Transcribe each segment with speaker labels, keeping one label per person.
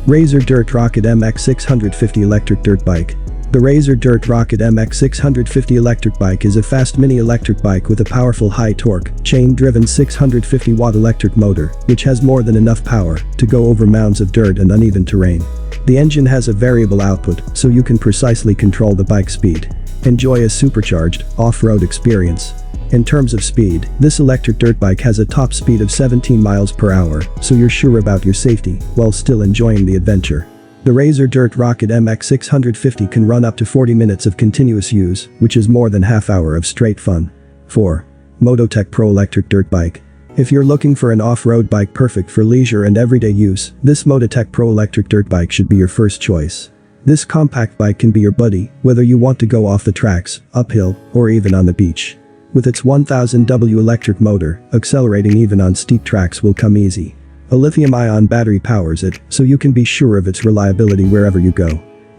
Speaker 1: Razor Dirt Rocket MX650 Electric Dirt Bike. The Razor Dirt Rocket MX650 electric bike is a fast mini electric bike with a powerful high-torque, chain-driven 650-watt electric motor, which has more than enough power to go over mounds of dirt and uneven terrain. The engine has a variable output, so you can precisely control the bike speed. Enjoy a supercharged, off-road experience. In terms of speed, this electric dirt bike has a top speed of 17 miles per hour, so you're sure about your safety while still enjoying the adventure. The Razor Dirt Rocket MX650 can run up to 40 minutes of continuous use, which is more than half hour of straight fun. 4. MotoTec Pro Electric Dirt Bike. If you're looking for an off-road bike perfect for leisure and everyday use, this MotoTec Pro Electric Dirt Bike should be your first choice. This compact bike can be your buddy, whether you want to go off the tracks, uphill, or even on the beach. With its 1000W electric motor, accelerating even on steep tracks will come easy. A lithium-ion battery powers it, so you can be sure of its reliability wherever you go.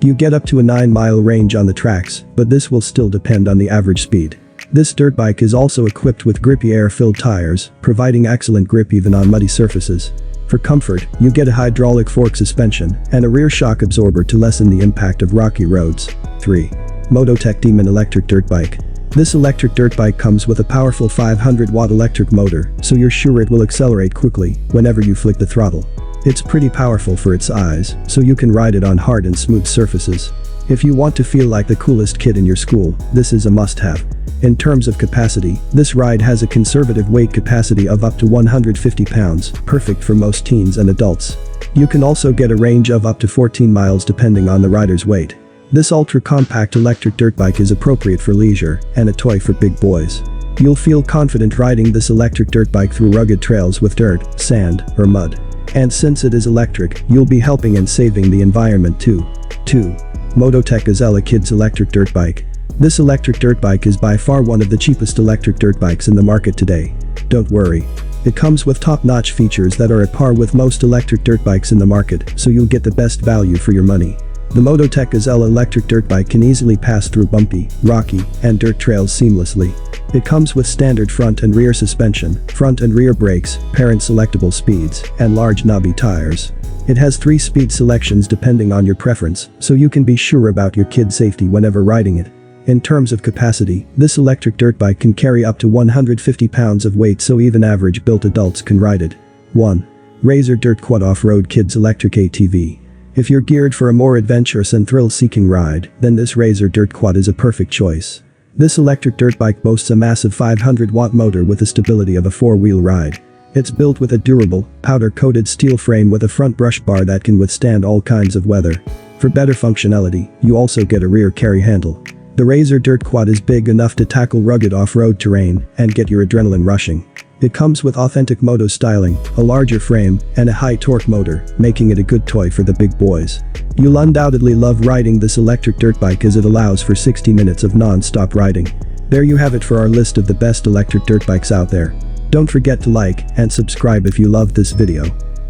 Speaker 1: You get up to a 9-mile range on the tracks, but this will still depend on the average speed. This dirt bike is also equipped with grippy air-filled tires, providing excellent grip even on muddy surfaces. For comfort, you get a hydraulic fork suspension and a rear shock absorber to lessen the impact of rocky roads. 3. MotoTec Demon Electric Dirt Bike. This electric dirt bike comes with a powerful 500-watt electric motor, so you're sure it will accelerate quickly whenever you flick the throttle. It's pretty powerful for its size, so you can ride it on hard and smooth surfaces. If you want to feel like the coolest kid in your school, this is a must-have. In terms of capacity, this ride has a conservative weight capacity of up to 150 pounds, perfect for most teens and adults. You can also get a range of up to 14 miles depending on the rider's weight. This ultra-compact electric dirt bike is appropriate for leisure and a toy for big boys. You'll feel confident riding this electric dirt bike through rugged trails with dirt, sand, or mud. And since it is electric, you'll be helping and saving the environment too. 2. MotoTec Gazella Kids Electric Dirt Bike. This electric dirt bike is by far one of the cheapest electric dirt bikes in the market today. Don't worry. It comes with top-notch features that are at par with most electric dirt bikes in the market, so you'll get the best value for your money. The MotoTec Gazella electric dirt bike can easily pass through bumpy, rocky, and dirt trails seamlessly. It comes with standard front and rear suspension, front and rear brakes, parent-selectable speeds, and large knobby tires. It has 3 speed selections depending on your preference, so you can be sure about your kid's safety whenever riding it. In terms of capacity, this electric dirt bike can carry up to 150 pounds of weight, so even average-built adults can ride it. 1. Razor Dirt Quad Off-Road Kids Electric ATV. If you're geared for a more adventurous and thrill-seeking ride, then this Razor Dirt Quad is a perfect choice. This electric dirt bike boasts a massive 500-watt motor with the stability of a 4-wheel ride. It's built with a durable, powder-coated steel frame with a front brush bar that can withstand all kinds of weather. For better functionality, you also get a rear carry handle. The Razor Dirt Quad is big enough to tackle rugged off-road terrain and get your adrenaline rushing. It comes with authentic moto styling, a larger frame, and a high-torque motor, making it a good toy for the big boys. You'll undoubtedly love riding this electric dirt bike as it allows for 60 minutes of non-stop riding. There you have it for our list of the best electric dirt bikes out there. Don't forget to like and subscribe if you loved this video.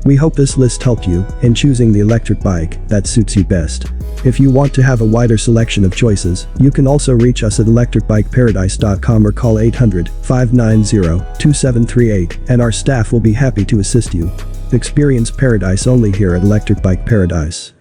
Speaker 1: We hope this list helped you in choosing the electric bike that suits you best. If you want to have a wider selection of choices, you can also reach us at electricbikeparadise.com or call 800-590-2738 and our staff will be happy to assist you. Experience paradise only here at Electric Bike Paradise.